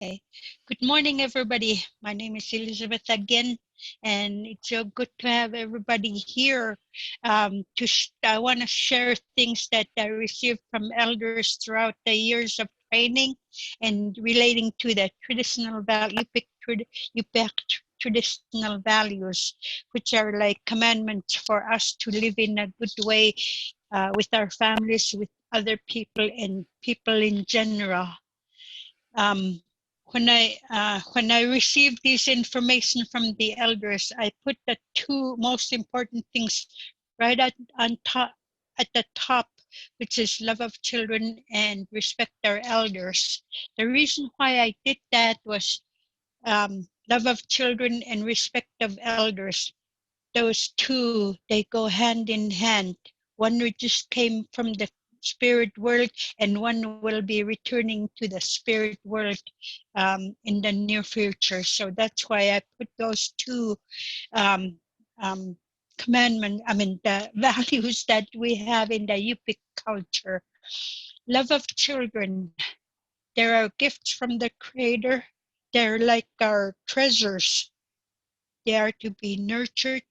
Okay. Good morning, everybody. My name is Elizabeth again, and it's so good to have everybody here. I want to share things that I received from elders throughout the years of training and relating to the traditional value, you pick traditional values, which are like commandments for us to live in a good way with our families, with other people, and people in general. Um, when I received this information from the elders, I put the two most important things right on top at the top, which is love of children and respect our elders. The reason why I did that was love of children and respect of elders. Those two, they go hand in hand. One just came from the spirit world, and one will be returning to the spirit world in the near future. So that's why I put those two um, um, the values that we have in the Yupik culture. Love of children. There are gifts from the Creator. They're like our treasures. They are to be nurtured.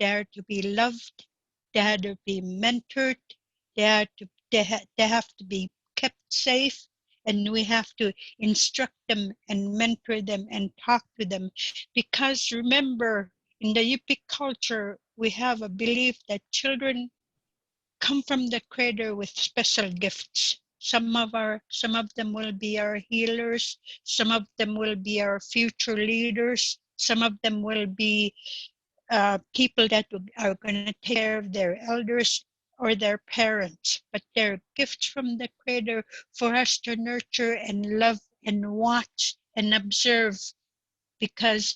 They are to be loved. They are to be mentored. They have to be kept safe, and we have to instruct them and mentor them and talk to them. Because remember, in the Yupik culture, we have a belief that children come from the Creator with special gifts. Some of them will be our healers. Some of them will be our future leaders. Some of them will be people that are going to take care of their elders or their parents. But they're gifts from the Creator for us to nurture and love and watch and observe, because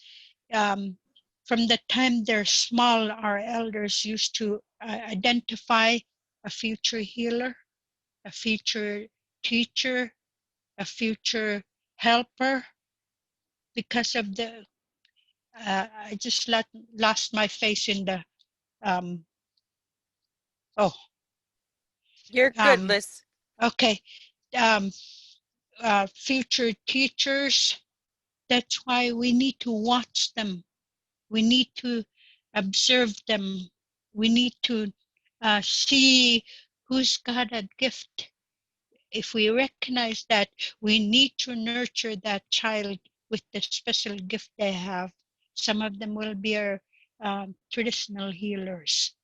um, from the time they're small, our elders used to identify a future healer, a future teacher, a future helper. Because of the, I just lost my face in the, um, oh, You're good, um, Liz. okay, um, future teachers. That's why we need to watch them. We need to observe them. We need to see who's got a gift. If we recognize that, we need to nurture that child with the special gift they have. Some of them will be our traditional healers,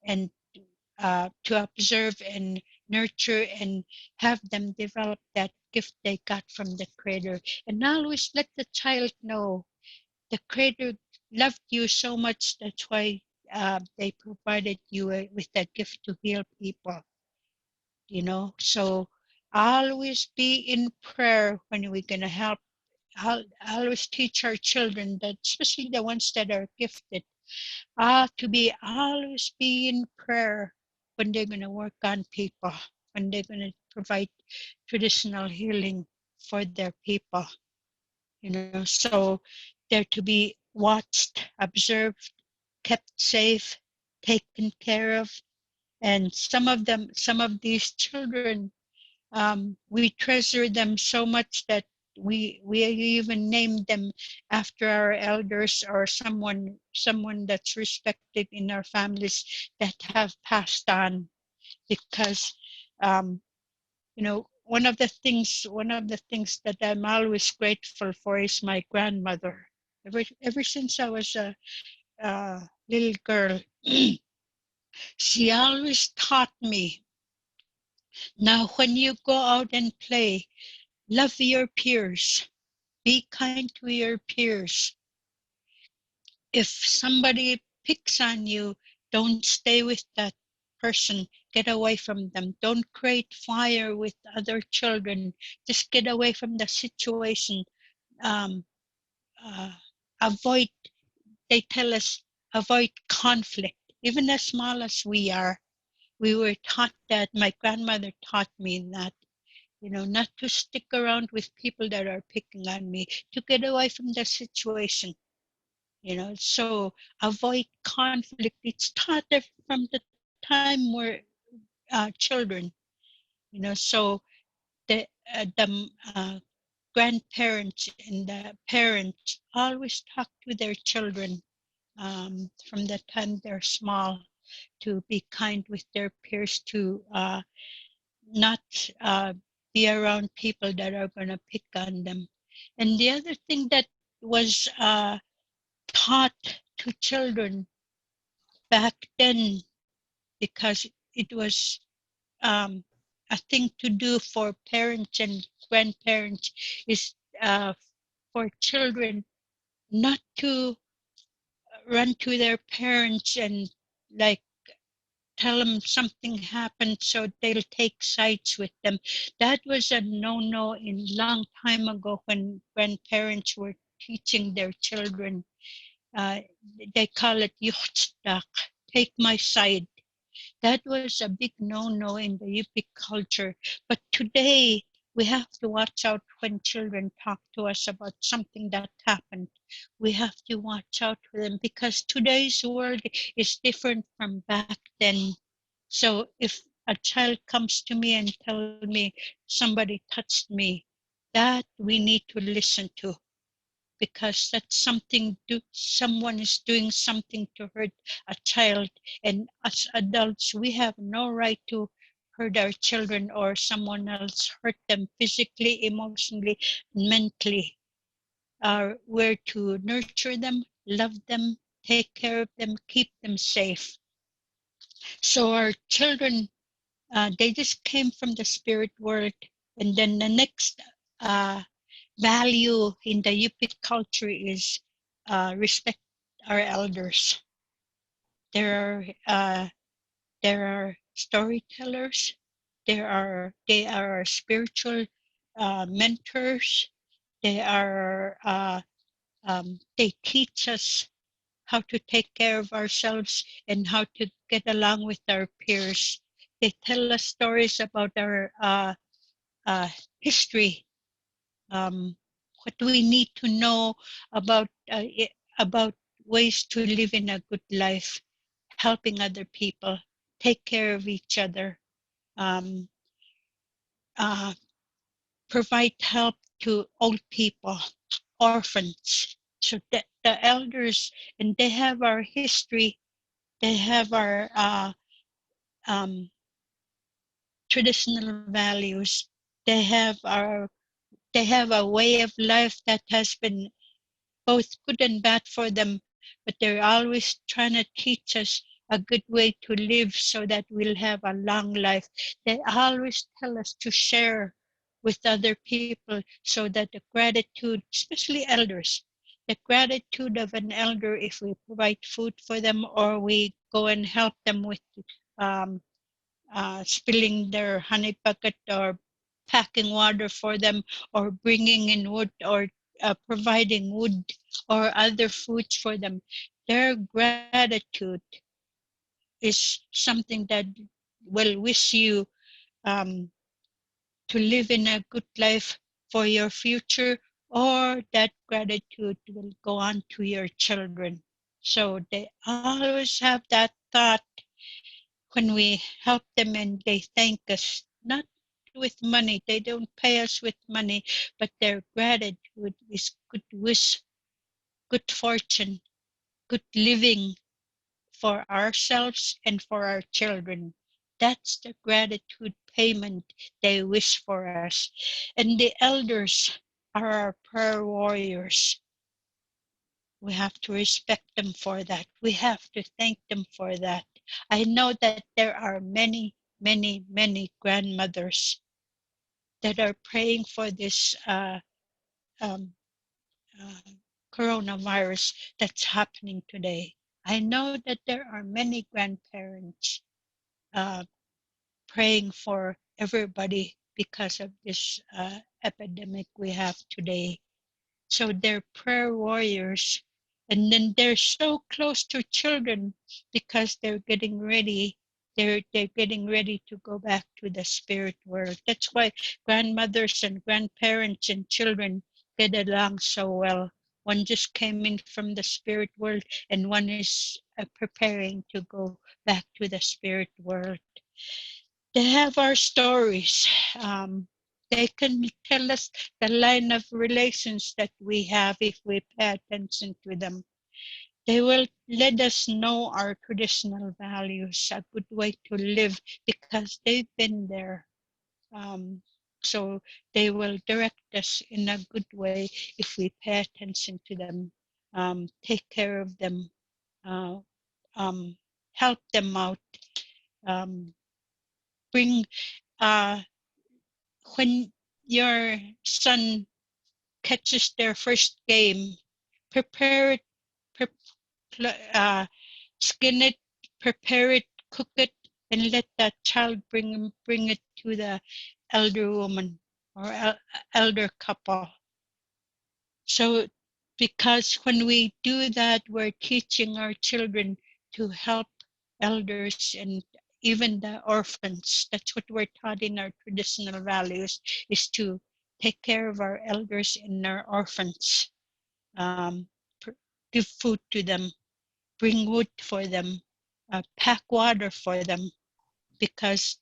and to observe and nurture and have them develop that gift they got from the Creator. And always let the child know the Creator loved you so much. That's why they provided you with that gift to heal people. So always be in prayer when we're going to help. I'll always teach our children, that especially the ones that are gifted, to be always be in prayer when they're going to work on people, when they're going to provide traditional healing for their people. So they're to be watched, observed, kept safe, taken care of. And some of these children, we treasure them so much that we even name them after our elders, or someone that's respected in our families that have passed on. Because um, one of the things that I'm always grateful for is my grandmother. Ever since I was a little girl, she always taught me, now when you go out and play, love your peers, be kind to your peers. If somebody picks on you, don't stay with that person. Get away from them. Don't create fire with other children. Just get away from the situation. Um, uh, avoid, they tell us, avoid conflict. Even as small as we are, we were taught that. My grandmother taught me that, not to stick around with people that are picking on me, to get away from the situation. So avoid conflict. It's taught from the time we're children. So the grandparents and the parents always talk to their children from the time they're small, to be kind with their peers, to not be around people that are going to pick on them. And the other thing that was taught to children back then, because it was um, a thing to do for parents and grandparents, is for children not to run to their parents and like tell them something happened so they'll take sides with them. That was a no-no in long time ago when grandparents were teaching their children. Uh, they call it yuchtak, take my side. That was a big no-no in the Yupik culture. But today, we have to watch out when children talk to us about something that happened. We have to watch out for them because today's world is different from back then. So if a child comes to me and tell me somebody touched me, that we need to listen to, because that's something someone is doing something to hurt a child, and as adults we have no right to hurt our children or someone else hurt them physically, emotionally, mentally. We're to nurture them, love them, take care of them, keep them safe. So our children, they just came from the spirit world. And then the next uh, value in the Yupik culture is respect our elders. There are storytellers. They are our spiritual mentors. They teach us how to take care of ourselves and how to get along with our peers. They tell us stories about our uh, history, what we need to know about about ways to live in a good life, helping other people, take care of each other, um, uh, provide help to old people, orphans. So the elders, and they have our history, they have our um, traditional values, they have a way of life that has been both good and bad for them, but they're always trying to teach us a good way to live so that we'll have a long life. They always tell us to share with other people so that the gratitude, especially elders, the gratitude of an elder, if we provide food for them or we go and help them with um, spilling their honey bucket or packing water for them or bringing in wood or providing wood or other foods for them. Their gratitude is something that will wish you um, to live in a good life for your future, or that gratitude will go on to your children. So they always have that thought when we help them and they thank us, not with money. They don't pay us with money, but their gratitude is good wish, good fortune, good living for ourselves and for our children. That's the gratitude payment they wish for us. And the elders are our prayer warriors. We have to respect them for that. We have to thank them for that. I know that there are many, many, many grandmothers that are praying for this um, uh, coronavirus that's happening today. I know that there are many grandparents uh, praying for everybody because of this epidemic we have today. So they're prayer warriors. And then they're so close to children because they're getting ready to go back to the spirit world. That's why grandmothers and grandparents and children get along so well. One just came in from the spirit world and one is preparing to go back to the spirit world. They have our stories. They can tell us the line of relations that we have if we pay attention to them. They will let us know our traditional values, a good way to live, because they've been there. Um, so they will direct us in a good way if we pay attention to them, take care of them, uh, um, help them out, um, bring, uh, when your son catches their first game, prepare it, uh, skin it, prepare it, cook it, and let that child bring it to the elder woman or elder couple. So, because when we do that, we're teaching our children to help elders and even the orphans. That's what we're taught in our traditional values, is to take care of our elders and our orphans, um, give food to them, bring wood for them, pack water for them, because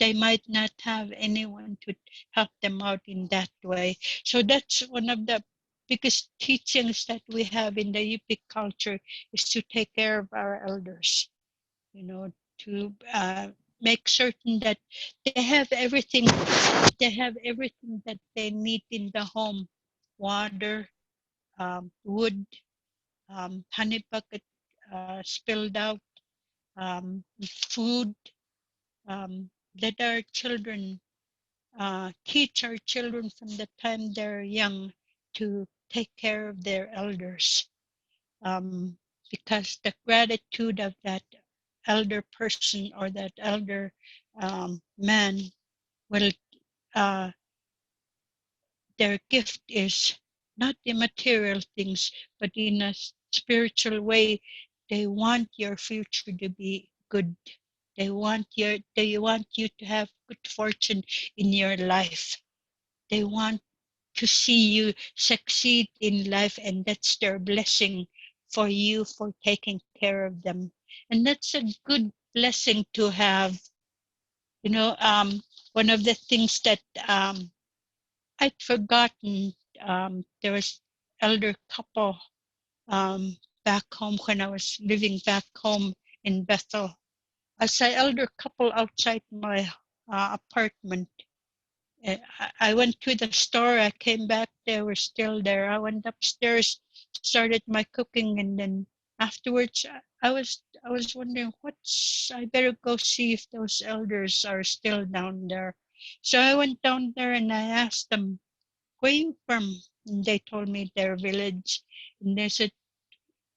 they might not have anyone to help them out in that way. So that's one of the biggest teachings that we have in the Yupik culture, is to take care of our elders, to make certain that they have everything that they need in the home: water, wood, honey bucket spilled out, food. Let our children teach our children from the time they're young to take care of their elders, because the gratitude of that elder person or that elder man will, uh, their gift is not the material things, but in a spiritual way. They want your future to be good. They want you to have good fortune in your life. They want to see you succeed in life, and that's their blessing for you, for taking care of them. And that's a good blessing to have. you know um, One of the things that I'd forgotten, there was elder couple back home when I was living back home in Bethel. I saw elder couple outside my apartment. I went to the store. I came back. They were still there. I went upstairs, started my cooking, and then afterwards, I was wondering, what's. I better go see if those elders are still down there. So I went down there and I asked them, "Where you from?" And they told me their village. And they said,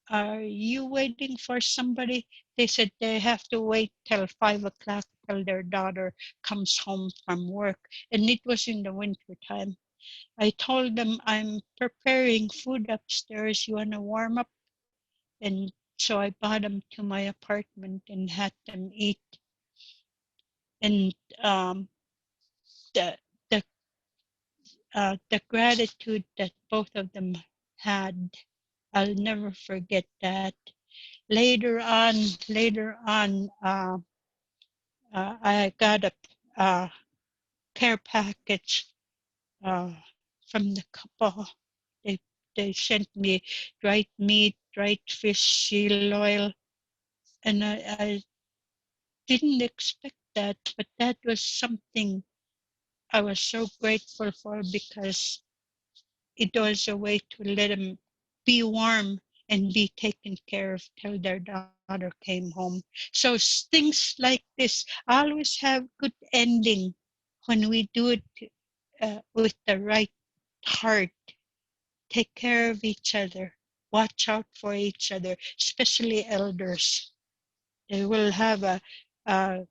"Are you waiting for somebody?" They said they have to wait till 5 o'clock till their daughter comes home from work. And it was in the winter time. I told them, "I'm preparing food upstairs. You want to warm up?" And so I brought them to my apartment and had them eat. And um, the, the, the gratitude that both of them had, I'll never forget that. Later on, I got a uh, care package uh, from the couple. They they sent me dried meat, dried fish, seal oil, and I didn't expect that, but that was something I was so grateful for, because it was a way to let them be warm and be taken care of till their daughter came home. So things like this always have good ending when we do it with the right heart. Take care of each other. Watch out for each other, especially elders. They will have a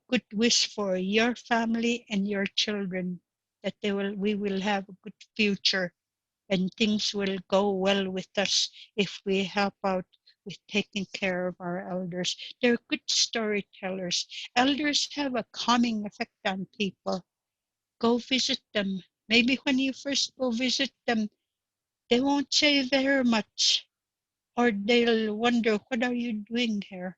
good wish for your family and your children, that we will have a good future, and things will go well with us if we help out with taking care of our elders. They're good storytellers. Elders have a calming effect on people. Go visit them. Maybe when you first go visit them, they won't say very much, or they'll wonder, what are you doing here?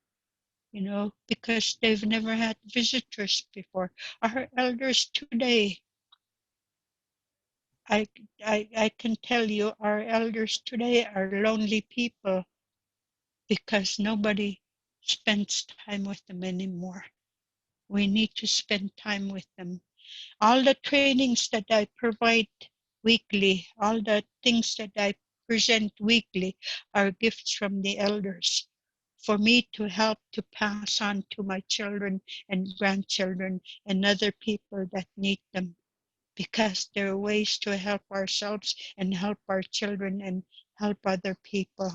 Because they've never had visitors before. Our elders today, I, I can tell you our elders today are lonely people because nobody spends time with them anymore. We need to spend time with them. All the trainings that I provide weekly, all the things that I present weekly are gifts from the elders for me to help to pass on to my children and grandchildren and other people that need them, because there are ways to help ourselves and help our children and help other people,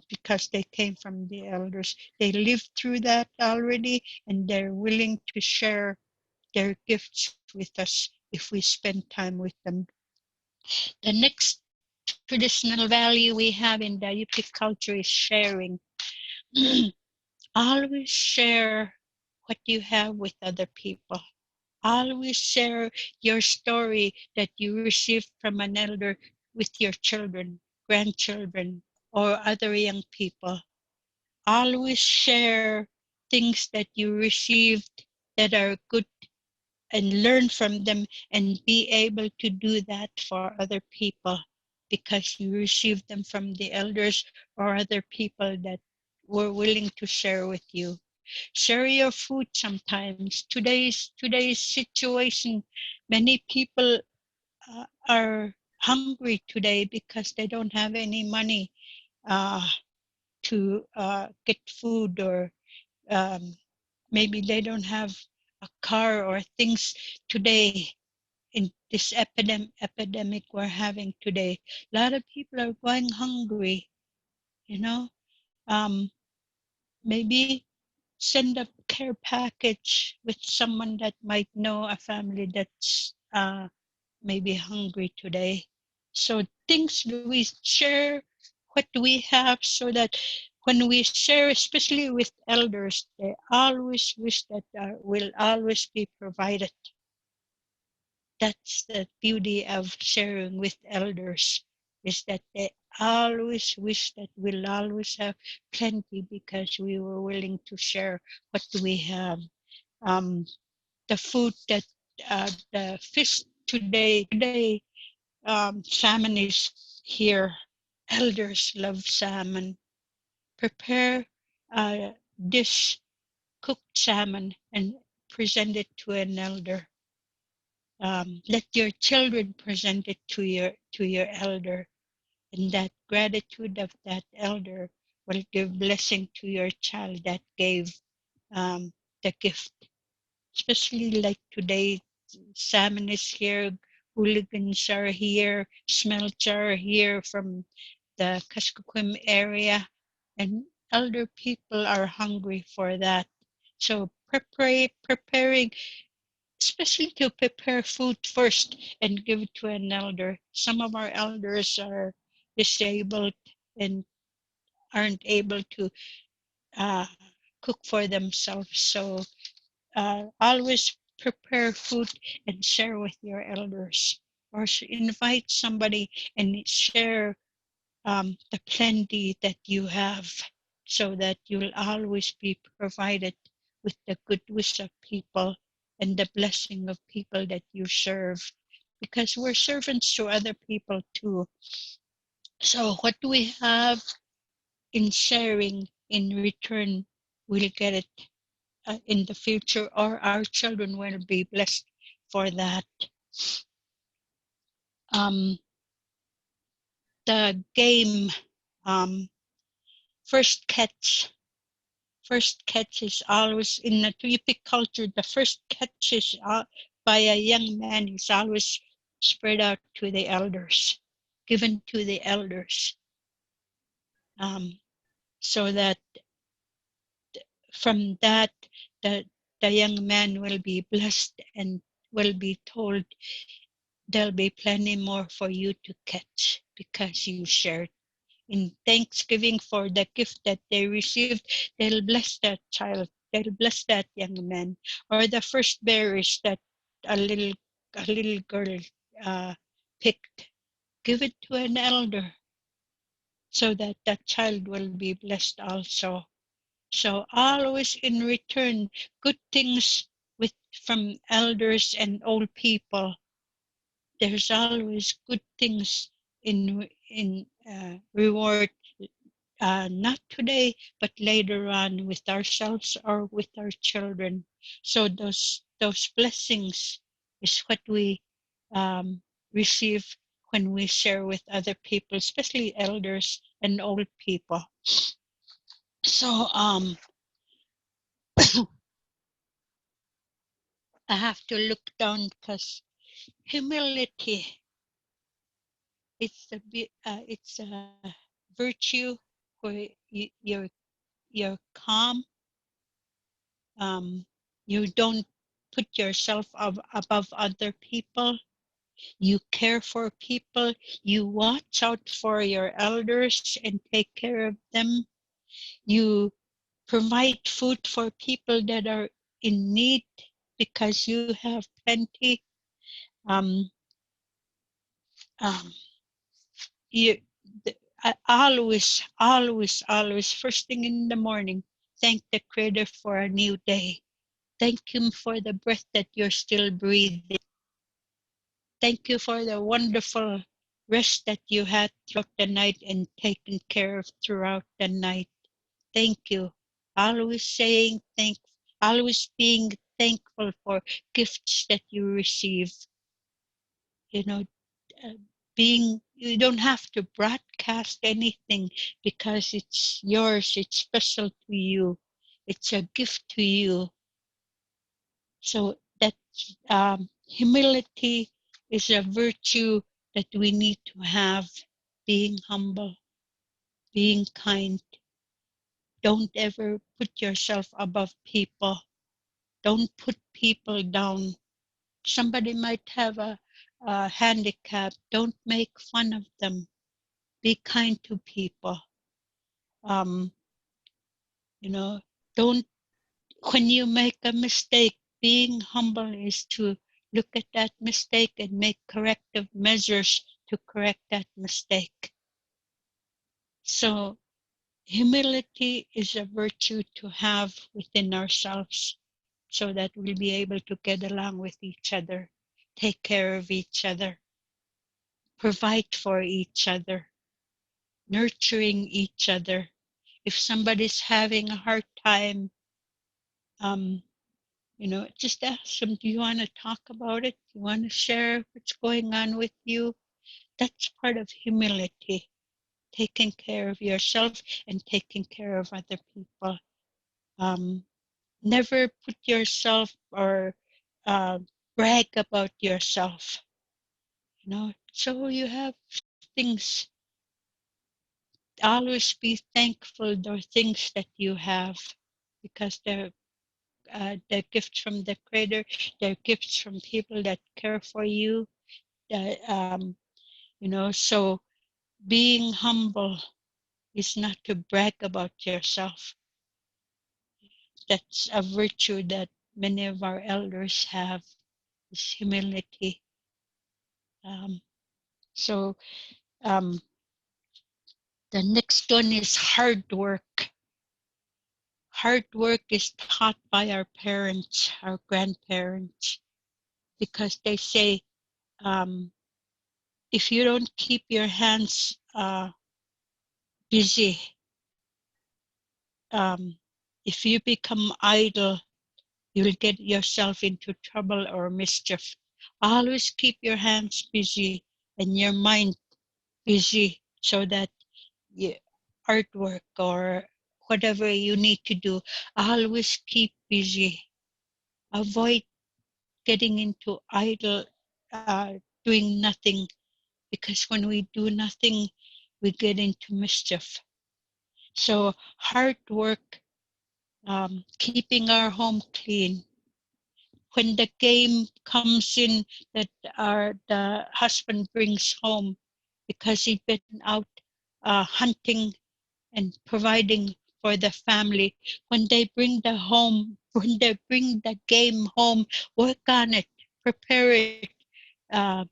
because they came from the elders. They lived through that already, and they're willing to share their gifts with us if we spend time with them. The next traditional value we have in the Yupik culture is sharing. Always share what you have with other people. Always share your story that you received from an elder with your children, grandchildren, or other young people. Always share things that you received that are good and learn from them, and be able to do that for other people because you received them from the elders or other people that were willing to share with you. Share your food sometimes. Today's situation, many people are hungry today because they don't have any money uh, to get food, or um, maybe they don't have a car or things today. In this epidemic we're having today, a lot of people are going hungry, you know. um, Maybe send a care package with someone that might know a family that's maybe hungry today. So things we share what we have, so that when we share, especially with elders, they always wish that will always be provided. That's the beauty of sharing with elders, is that they always wish that we'll always have plenty because we were willing to share what we have. Um, the food that the fish today, salmon is here. Elders love salmon. Prepare a dish, cooked salmon, and present it to an elder. Let your children present it to your elder, and that gratitude of that elder will give blessing to your child that gave the gift. Especially like today, salmon is here, hooligans are here, smelts are here from the Kuskokwim area, and elder people are hungry for that. So preparing, especially to prepare food first and give it to an elder. Some of our elders are disabled and aren't able to uh, cook for themselves. So always prepare food and share with your elders, or invite somebody and share the plenty that you have, so that you'll always be provided with the good wish of people and the blessing of people that you serve, because we're servants to other people too. So what we have in sharing, in return we'll get it in the future, or our children will be blessed for that. um, the game, um, first catch. First catch is always in the Yupik culture. The first catch is by a young man is always spread out to the elders, given to the elders, um, so that from that the the young man will be blessed and will be told there'll be plenty more for you to catch because you shared. In thanksgiving for the gift that they received, they'll bless that child, they'll bless that young man, or the first berries that a little girl uh, picked. Give it to an elder so that that child will be blessed also. So always in return, good things with from elders and old people. there's always good things in reward, not today, but later on with ourselves or with our children. So those blessings is what we um, receive when we share with other people, especially elders and old people. So I have to look down because humility, it's a virtue where you're calm. You don't put yourself above other people. You care for people. You watch out for your elders and take care of them. You provide food for people that are in need because you have plenty. Um, um, you, I always, first thing in the morning, thank the Creator for a new day. Thank Him for the breath that you're still breathing. Thank you for the wonderful rest that you had throughout the night and taken care of throughout the night. Thank you. Always saying thank, always being thankful for gifts that you receive. You know, uh, being, you don't have to broadcast anything because it's yours, it's special to you, it's a gift to you. So that humility is a virtue that we need to have. Being humble, being kind. Don't ever put yourself above people. Don't put people down. Somebody might have a handicap. Don't make fun of them. Be kind to people. Um, you know, don't, when you make a mistake, being humble is to look at that mistake and make corrective measures to correct that mistake. So humility is a virtue to have within ourselves so that we'll be able to get along with each other, take care of each other, provide for each other, nurturing each other. If somebody's having a hard time, um, just ask them, do you want to talk about it? Do you want to share what's going on with you? That's part of humility, taking care of yourself and taking care of other people. Um, Never put yourself or uh, brag about yourself. So you have things. Always be thankful for things that you have, because they're gifts from the Creator. They're gifts from people that care for you. That so being humble is not to brag about yourself. That's a virtue that many of our elders have, is humility. Um, so the next one is hard work. Hard work is taught by our parents, our grandparents, because they say, um, if you don't keep your hands busy, um, if you become idle, you'll get yourself into trouble or mischief. Always keep your hands busy and your mind busy so that you, artwork or whatever you need to do, always keep busy. Avoid getting into idle, doing nothing, because when we do nothing, we get into mischief. So hard work, keeping our home clean. When the game comes in that the husband brings home because he's been out hunting and providing for the family, when they bring the game home, work on it, prepare it, uh,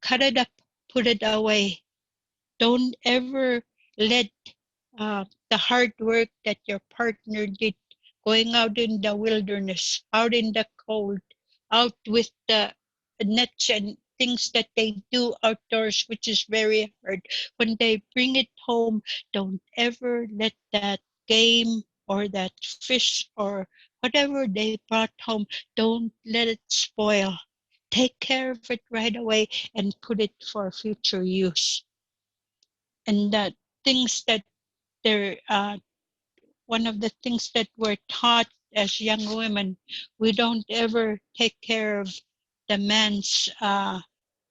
cut it up, put it away. Don't ever let the hard work that your partner did, going out in the wilderness, out in the cold, out with the nets and things that they do outdoors, which is very hard. When they bring it home, don't ever let that game or that fish or whatever they brought home, don't let it spoil. Take care of it right away and put it for future use. And that things that they're one of the things that we're taught as young women, we don't ever take care of the man's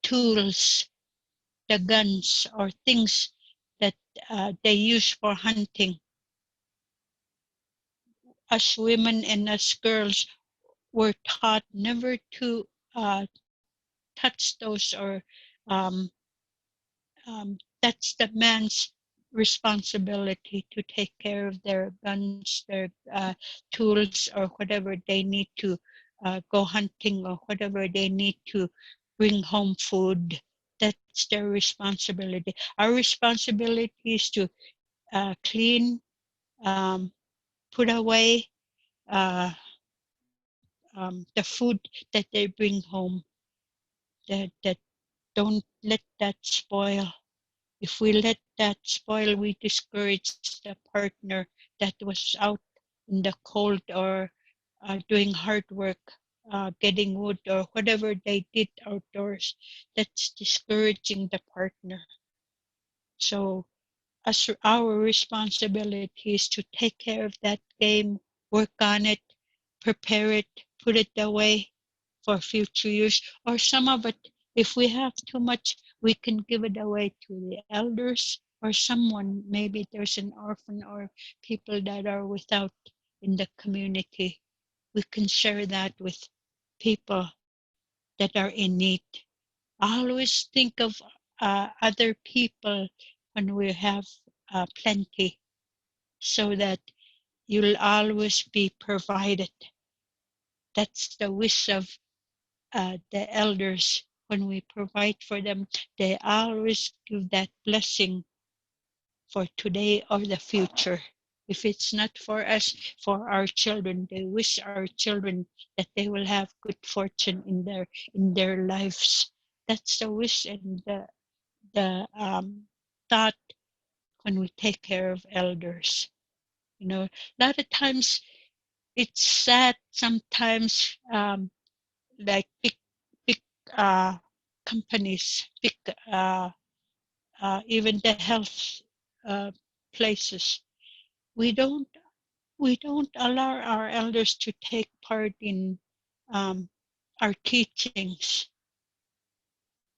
tools, the guns or things that they use for hunting. Us women and us girls were taught never to touch those, or um, that's the man's responsibility to take care of their guns, their tools, or whatever they need to go hunting, or whatever they need to bring home food. That's their responsibility. Our responsibility is to clean, um, put away the food that they bring home. That don't let that spoil. If we let that spoil, we discourage the partner that was out in the cold, or doing hard work, getting wood or whatever they did outdoors. That's discouraging the partner. So as our responsibility is to take care of that game, work on it, prepare it, put it away for future use. Or some of it, if we have too much, we can give it away to the elders or someone. Maybe there's an orphan or people that are without in the community. We can share that with people that are in need. Always think of other people when we have plenty, so that you'll always be provided. That's the wish of the elders. When we provide for them, they always give that blessing for today or the future. If it's not for us, for our children, they wish our children that they will have good fortune in their lives. That's the wish and the thought when we take care of elders. You know, a lot of times it's sad sometimes, like big uh, companies, big even the health uh, places. We don't we don't allow our elders to take part in um, our teachings.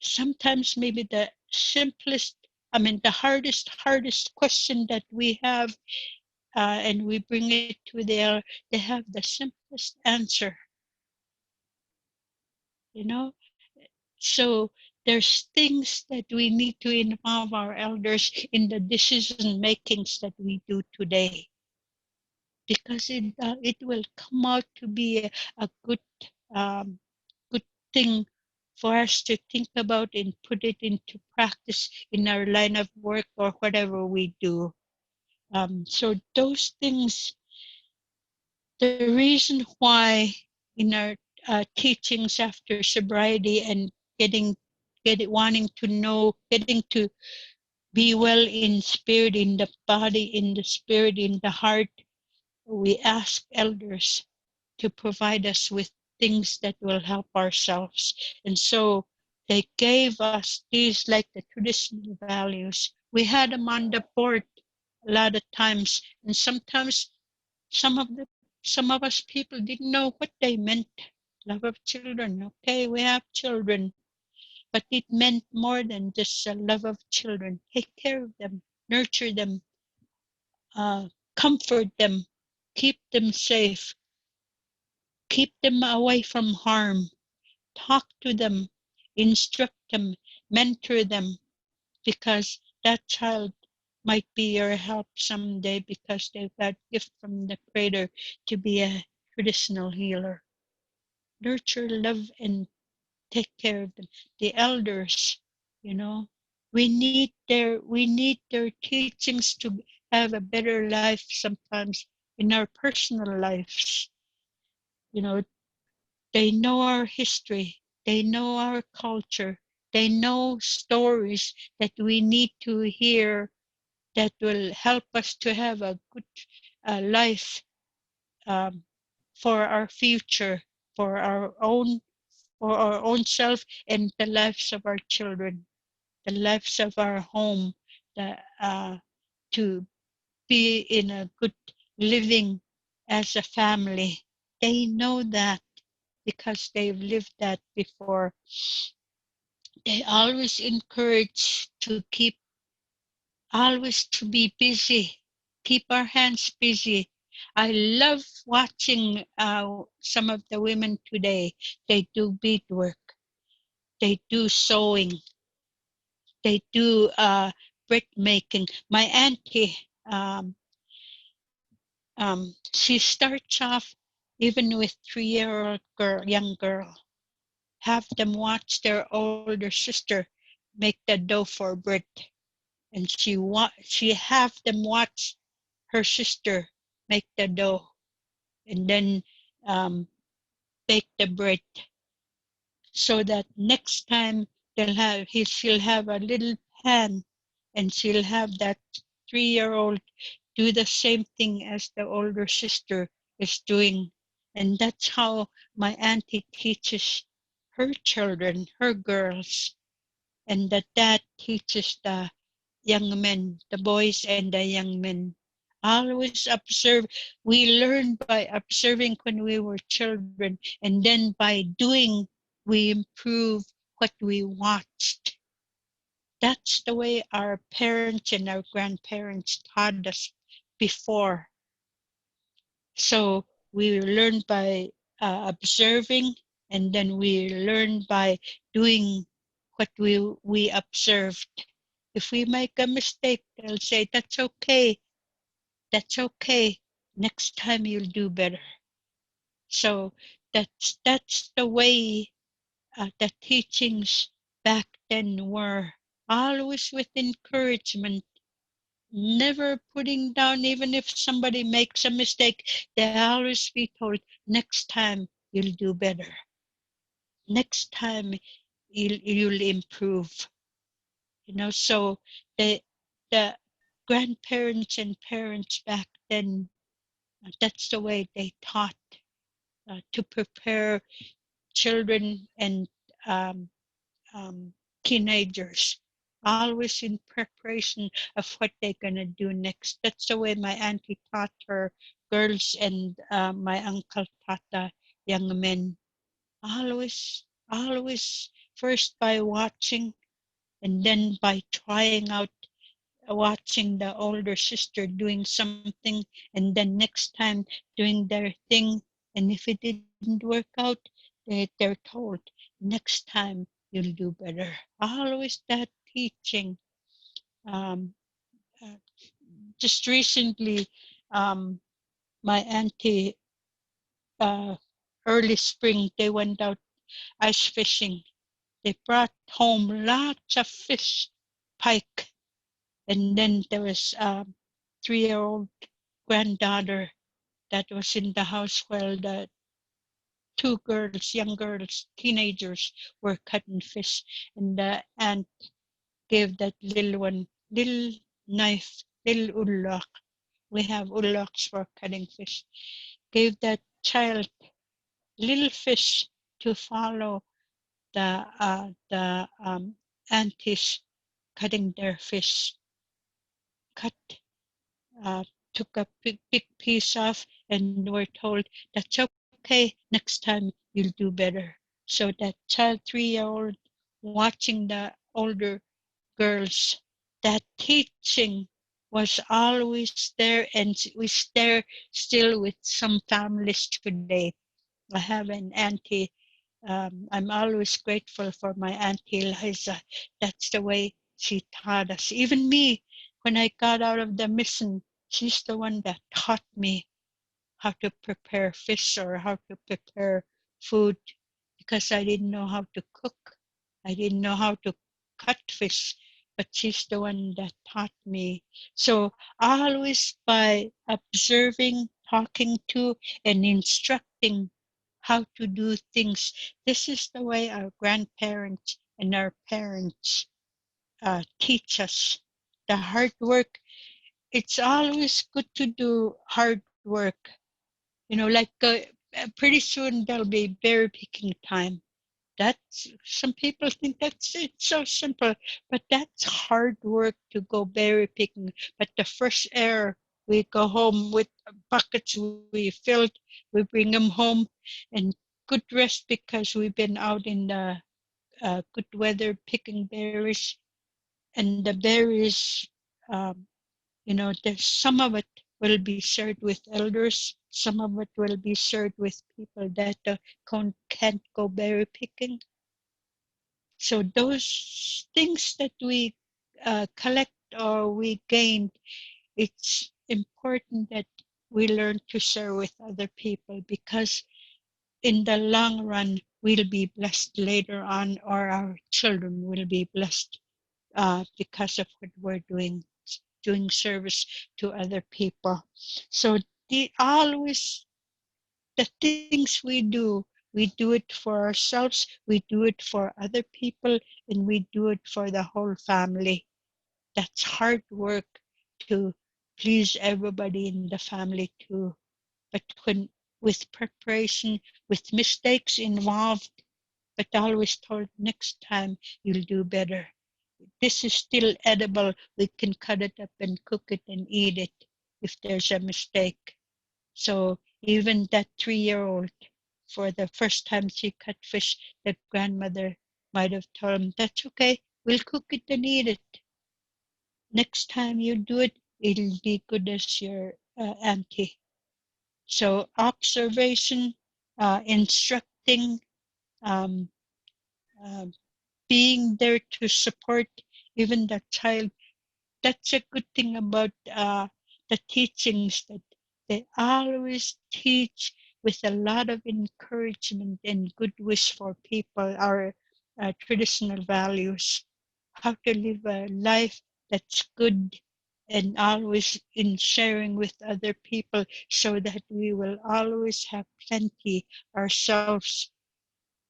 Sometimes maybe the simplest, I mean, the hardest question that we have, and we bring it to their, they have the simplest answer, you know. So there's things that we need to involve our elders in the decision makings that we do today, because it will come out to be a good um, good thing for us to think about and put it into practice in our line of work or whatever we do. So those things, the reason why in our teachings after sobriety and wanting to know, getting to be well in spirit, in the body, in the spirit, in the heart, we ask elders to provide us with things that will help ourselves. And so they gave us these, like the traditional values. We had them on the board a lot of times, and sometimes some of us people didn't know what they meant. Love of children. Okay, we have children, but it meant more than just a love of children. Take care of them, nurture them, comfort them, keep them safe, keep them away from harm, talk to them, instruct them, mentor them, because that child might be your help someday, because they've got gift from the Creator to be a traditional healer. Nurture, love, and take care of them. The elders, you know, we need their teachings to have a better life sometimes in our personal lives. You know, they know our history. They know our culture. They know stories that we need to hear that will help us to have a good life, um, for our future, for our own for our own self and the lives of our children, the lives of our home, the, to be in a good living as a family. They know that because they've lived that before. They always encourage to keep, always to be busy, keep our hands busy. I love watching some of the women today. They do beadwork, they do sewing, they do brick making. My auntie, she starts off even with 3-year-old young girl, have them watch their older sister make the dough for bread, and she have them watch her sister make the dough, and then um, bake the bread, so that next time she'll have a little pan, and she'll have that 3-year-old do the same thing as the older sister is doing. And that's how my auntie teaches her children, her girls, and the dad teaches the young men, the boys and the young men. Always observe. We learn by observing when we were children, and then by doing, we improve what we watched. That's the way our parents and our grandparents taught us before. So we learn by observing, and then we learn by doing what we observed. If we make a mistake, they'll say, that's okay, that's okay. Next time you'll do better. So that's the way the teachings back then were. Always with encouragement, never putting down. Even if somebody makes a mistake, they always be told, next time you'll do better. Next time you'll improve. So the the grandparents and parents back then, that's the way they taught to prepare children and um, um, teenagers, always in preparation of what they're going to do next. That's the way my auntie taught her girls, and my uncle taught the young men. Always, first by watching, and then by trying out, watching the older sister doing something, and then next time doing their thing. And if it didn't work out, they're told, next time you'll do better. Always that teaching. Um, uh, just recently, um, my auntie, uh, early spring, they went out ice fishing. They brought home lots of fish, pike, and then there was a 3-year-old granddaughter that was in the house while the two girls, young girls, teenagers, were cutting fish, and the aunt gave that little one little knife, little ullock. We have ullocks for cutting fish. Gave that child little fish to follow the aunties cutting their fish. Cut, uh, took a big piece off, and were told, that's okay, next time you'll do better. So that child, 3-year-old, watching the older girls, that teaching was always there, and was there still with some families today. I have an auntie. I'm always grateful for my auntie Eliza. That's the way she taught us. Even me, when I got out of the mission, she's the one that taught me how to prepare fish or how to prepare food, because I didn't know how to cook. I didn't know how to cut fish, but she's the one that taught me. So always by observing, talking to, and instructing how to do things. This is the way our grandparents and our parents teach us. The hard work, it's always good to do hard work. Pretty soon there'll be berry picking time. That's some people think that's it's so simple, but that's hard work to go berry picking. But the fresh air, we go home with buckets we filled, we bring them home, and good rest because we've been out in the good weather picking berries, and the berries, um, there's some of it will be shared with elders, some of it will be shared with people that can't go berry picking. So those things that we collect or we gain, it's important that we learn to share with other people, because in the long run, we'll be blessed later on, or our children will be blessed because of what we're doing service to other people. So the things we do it for ourselves, we do it for other people, and we do it for the whole family. That's hard work to please everybody in the family too. But when with preparation, with mistakes involved, but always told next time you'll do better. This is still edible. We can cut it up and cook it and eat it if there's a mistake. So even that 3-year-old, for the first time she cut fish, the grandmother might have told him, that's okay, we'll cook it and eat it. Next time you do it, it'll be good as your auntie. So observation, instructing, um, uh, being there to support even the child. That's a good thing about the teachings, that they always teach with a lot of encouragement and good wish for people, our traditional values, how to live a life that's good, and always in sharing with other people, so that we will always have plenty ourselves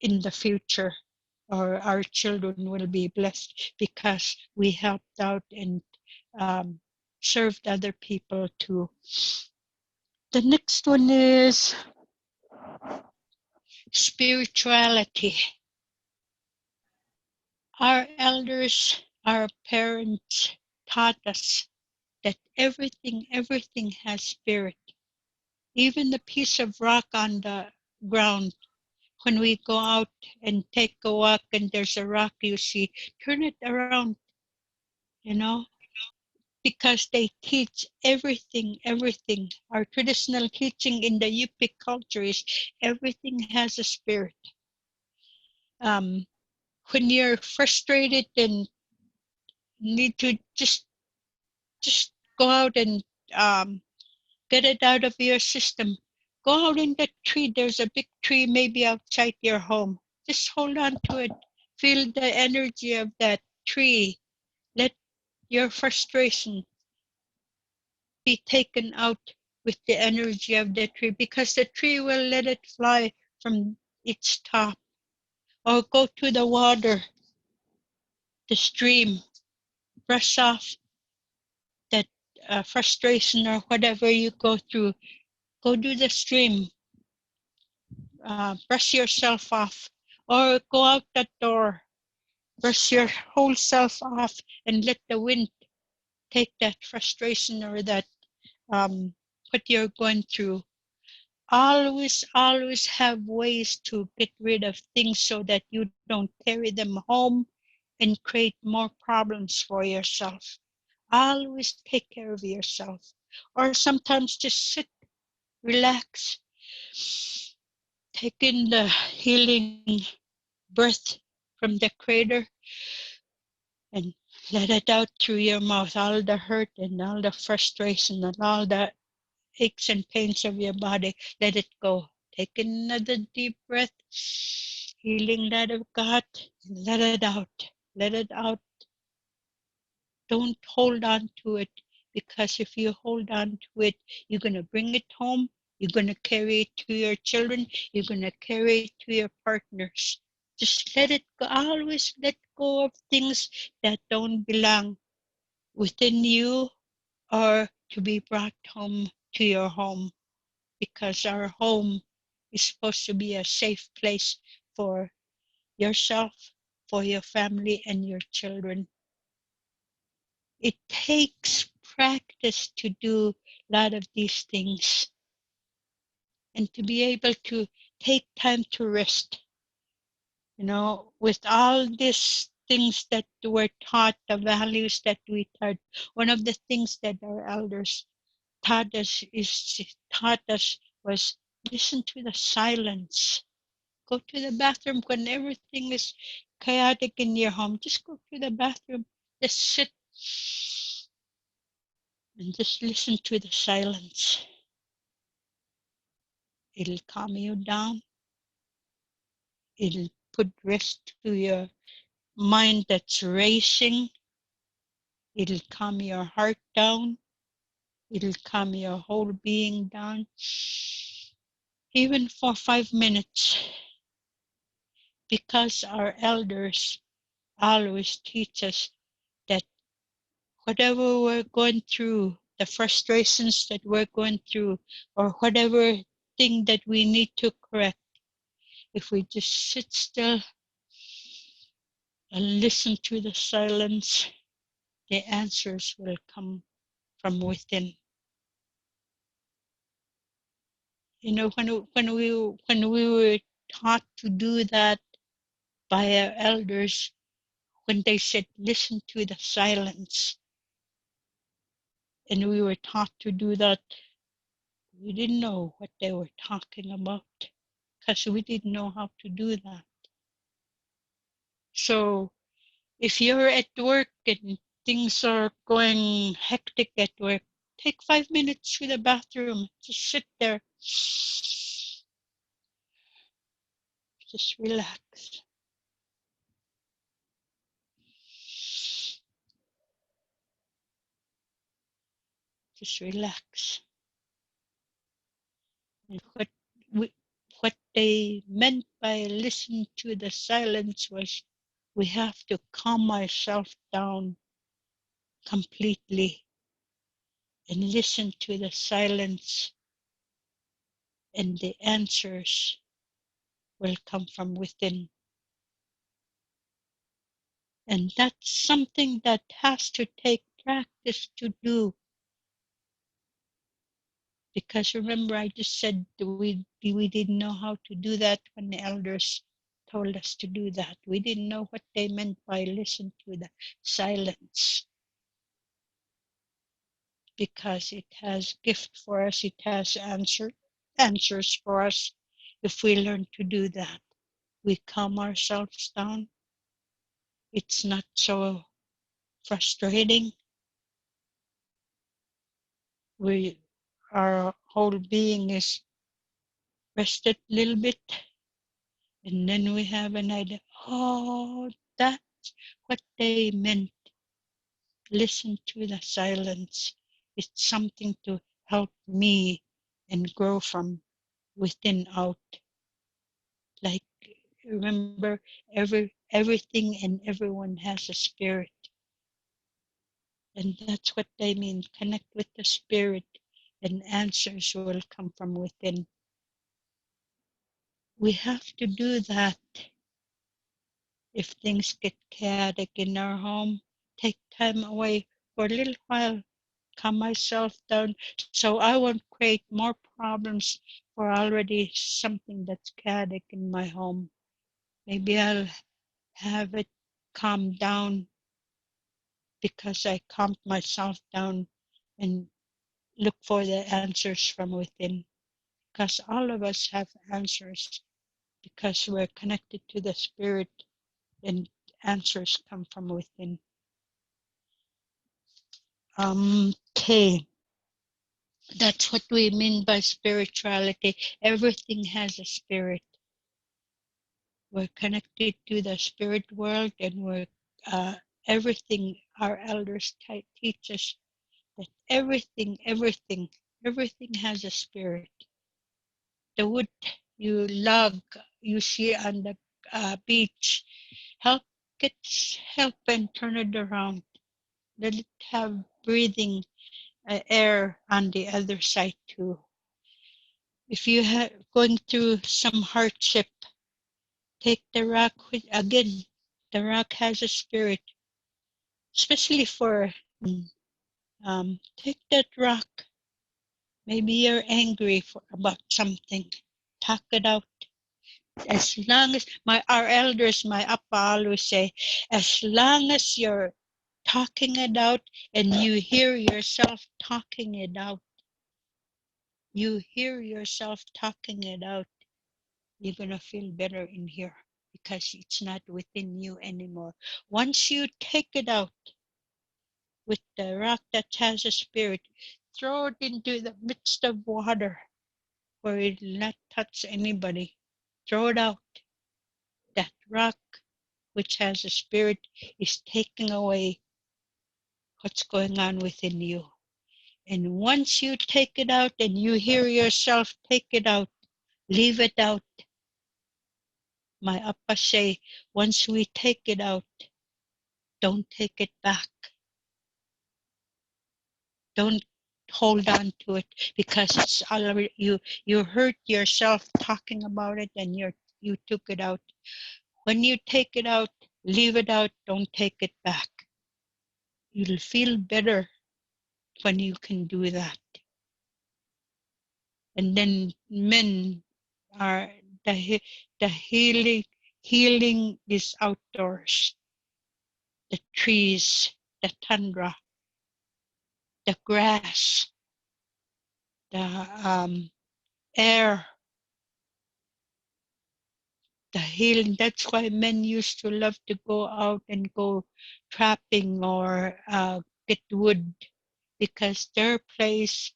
in the future, or our children will be blessed because we helped out and um, served other people too. The next one is spirituality. Our elders, our parents taught us that everything has spirit. Even the piece of rock on the ground, when we go out and take a walk and there's a rock you see, turn it around, you know, because they teach everything. Our traditional teaching in the Yupik culture is everything has a spirit. Um, when you're frustrated and need to just go out and um, get it out of your system, go out in the tree. There's a big tree maybe outside your home. Just hold on to it. Feel the energy of that tree. Let your frustration be taken out with the energy of the tree, because the tree will let it fly from its top. Or go to the water, the stream, brush off that frustration or whatever you go through. Go to the stream, brush yourself off, or go out that door, brush your whole self off, and let the wind take that frustration or that what you're going through. Always have ways to get rid of things so that you don't carry them home and create more problems for yourself. Always take care of yourself. Or sometimes just sit, relax, take in the healing breath from the Creator, and let it out through your mouth, all the hurt and all the frustration and all the aches and pains of your body. Let it go. Take another deep breath, healing that of God, and let it out. Let it out. Don't hold on to it, because if you hold on to it, you're going to bring it home You're going to carry it to your children. You're going to carry it to your partners. Just let it go. Always let go of things that don't belong within you or to be brought home to your home, because our home is supposed to be a safe place for yourself, for your family, and your children. It takes practice to do a lot of these things and to be able to take time to rest. With all these things that were taught, the values that we taught, one of the things that our elders taught us was listen to the silence. Go to the bathroom when everything is chaotic in your home. Just go to the bathroom. Just sit and just listen to the silence. It'll calm you down. It'll put rest to your mind that's racing. It'll calm your heart down. It'll calm your whole being down. Even for 5 minutes. Because our elders always teach us that whatever we're going through, the frustrations that we're going through, or whatever thing that we need to correct, if we just sit still and listen to the silence, the answers will come from within. When we were taught to do that by our elders, when they said listen to the silence, and we were taught to do that, we didn't know what they were talking about because we didn't know how to do that. So if you're at work and things are going hectic at work, take 5 minutes to the bathroom. Just sit there. Just relax. Just relax. And what they meant by listen to the silence was we have to calm ourselves down completely and listen to the silence, and the answers will come from within. And that's something that has to take practice to do. Because remember, I just said that we didn't know how to do that when the elders told us to do that. We didn't know what they meant by listen to the silence. Because it has gift for us, it has answers for us if we learn to do that. We calm ourselves down. It's not so frustrating. Our whole being is rested a little bit, and then we have an idea, oh, that's what they meant. Listen to the silence. It's something to help me and grow from within out. Like, remember, everything and everyone has a spirit. And that's what they mean. Connect with the spirit and answers will come from within. We have to do that. If things get chaotic in our home, take time away for a little while, calm myself down so I won't create more problems for already something that's chaotic in my home. Maybe I'll have it calm down because I calmed myself down and look for the answers from within. Because all of us have answers because we're connected to the spirit, and answers come from within. Okay, that's what we mean by spirituality. Everything has a spirit. We're connected to the spirit world, and everything our elders teach us that everything has a spirit. the wood you log you see on the beach, help help and turn it around. Let it have breathing air on the other side too. If you are going through some hardship, take the rock with again. The rock has a spirit, especially for take that rock. Maybe you're angry about something. Talk it out. As long as our elders, my appa always say, as long as you're talking it out and you hear yourself talking it out, you hear yourself talking it out, you're going to feel better in here because it's not within you anymore. Once you take it out with the rock that has a spirit, throw it into the midst of water where it will not touch anybody. Throw it out. That rock which has a spirit is taking away what's going on within you. And once you take it out and you hear yourself take it out, leave it out. My appa say, once we take it out, don't take it back. Don't hold on to it because it's already you hurt yourself talking about it and you took it out. When you take it out, leave it out, don't take it back. You'll feel better when you can do that. And then men are the healing is outdoors. The trees, the tundra, the grass, the air, the healing. That's why men used to love to go out and go trapping or get wood, because their place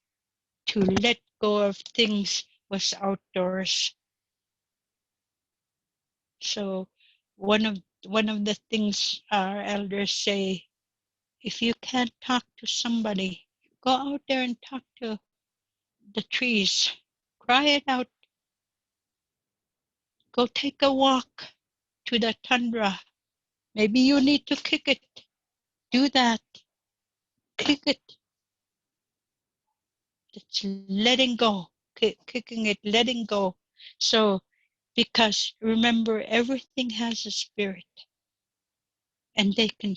to let go of things was outdoors. So one of the things our elders say, if you can't talk to somebody, go out there and talk to the trees. Cry it out. Go take a walk to the tundra. Maybe you need to kick it. Do that. Kick it. It's letting go. Kicking it, letting go. So, because remember, everything has a spirit, and they can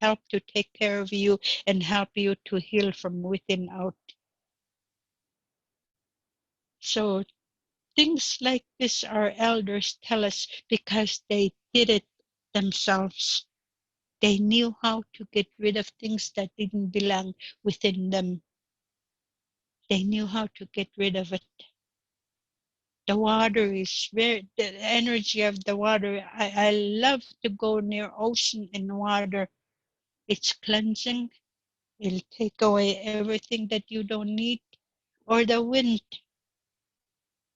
help to take care of you and help you to heal from within out. So things like this our elders tell us because they did it themselves. They knew how to get rid of things that didn't belong within them. They knew how to get rid of it. The water is very, the energy of the water. I love to go near ocean and water. It's cleansing. It'll take away everything that you don't need. Or the wind,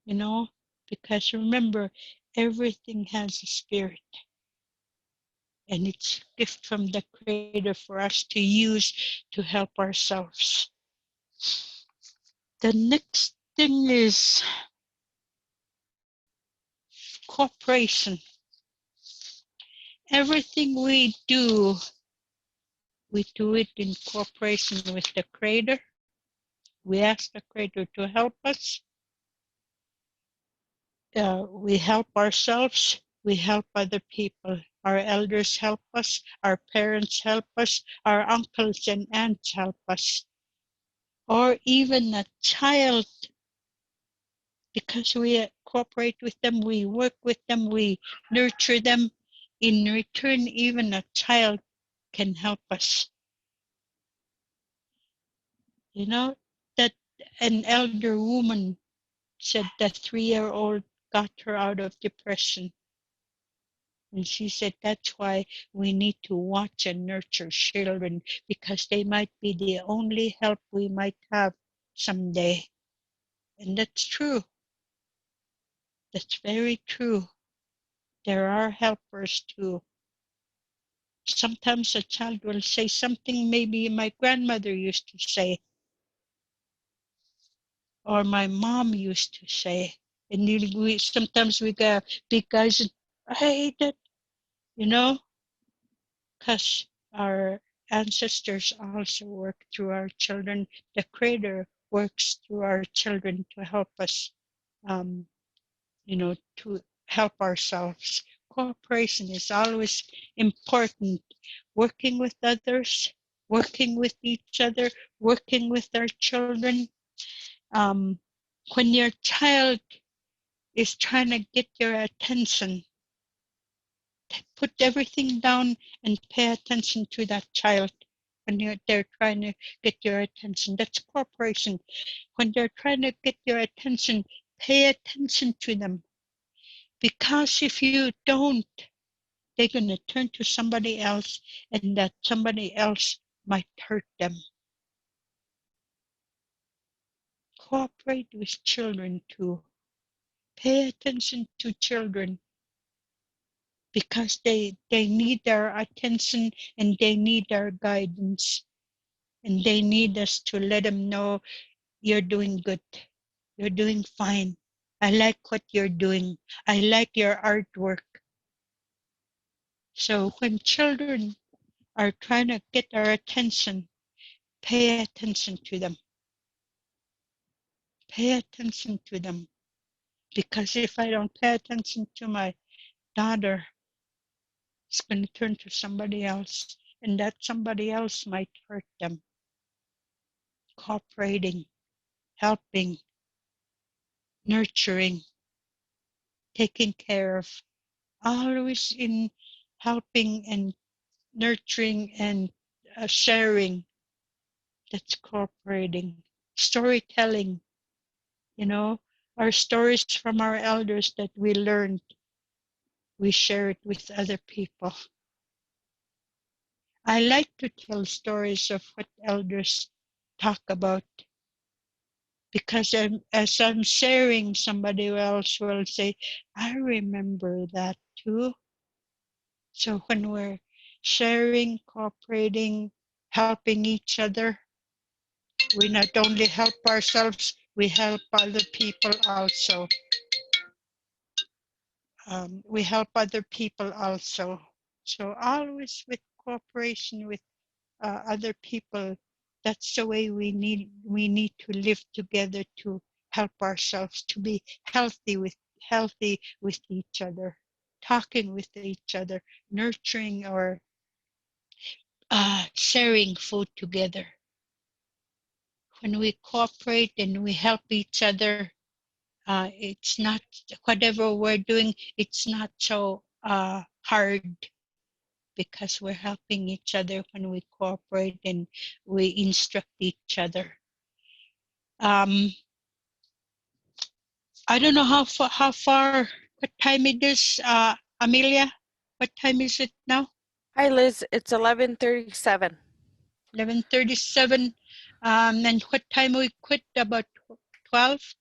you know, because remember, everything has a spirit. And it's a gift from the Creator for us to use to help ourselves. The next thing is cooperation. Everything we do it in cooperation with the Creator. We ask the Creator to help us. We help ourselves. We help other people. Our elders help us. Our parents help us. Our uncles and aunts help us. Or even a child, because we cooperate with them, we work with them, we nurture them. In return, even a child can help us. You know, that an elder woman said the 3-year-old got her out of depression. And she said that's why we need to watch and nurture children, because they might be the only help we might have someday. And that's true. That's very true. There are helpers too. Sometimes a child will say something maybe my grandmother used to say, or my mom used to say. And we sometimes we got big guys. I hate that, you know, because our ancestors also work through our children. The Creator works through our children to help us, um, to help ourselves. Cooperation is always important. Working with others, working with each other, working with our children. Um, when your child is trying to get your attention, put everything down and pay attention to that child when they're trying to get your attention. That's cooperation. When they're trying to get your attention, pay attention to them. Because if you don't, they're going to turn to somebody else, and that somebody else might hurt them. Cooperate with children too. Pay attention to children because they need our attention and they need our guidance. And they need us to let them know you're doing good. You're doing fine. I like what you're doing. I like your artwork. So when children are trying to get our attention, pay attention to them. Pay attention to them. Because if I don't pay attention to my daughter, it's going to turn to somebody else. And that somebody else might hurt them. Cooperating, helping, nurturing, taking care of, always in helping and nurturing and sharing. That's cooperating. Storytelling, you know, our stories from our elders that we learned, we share it with other people. I like to tell stories of what elders talk about because as I'm sharing, somebody else will say, I remember that too. So when we're sharing, cooperating, helping each other, we not only help ourselves, we help other people also. We help other people also. So always with cooperation with other people, that's the way we need to live together to help ourselves to be healthy with each other, talking with each other, nurturing or sharing food together. When we cooperate and we help each other, it's not whatever we're doing, it's not so hard because we're helping each other when we cooperate and we instruct each other. I don't know how far, what time it is, Amelia? What time is it now? Hi, Liz. It's 11:37. 11:37. And what time we quit? About 12?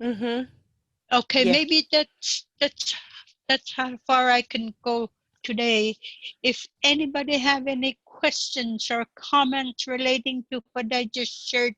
Mm-hmm. Okay, Yeah. maybe that's how far I can go today. If anybody have any questions or comments relating to what I just shared,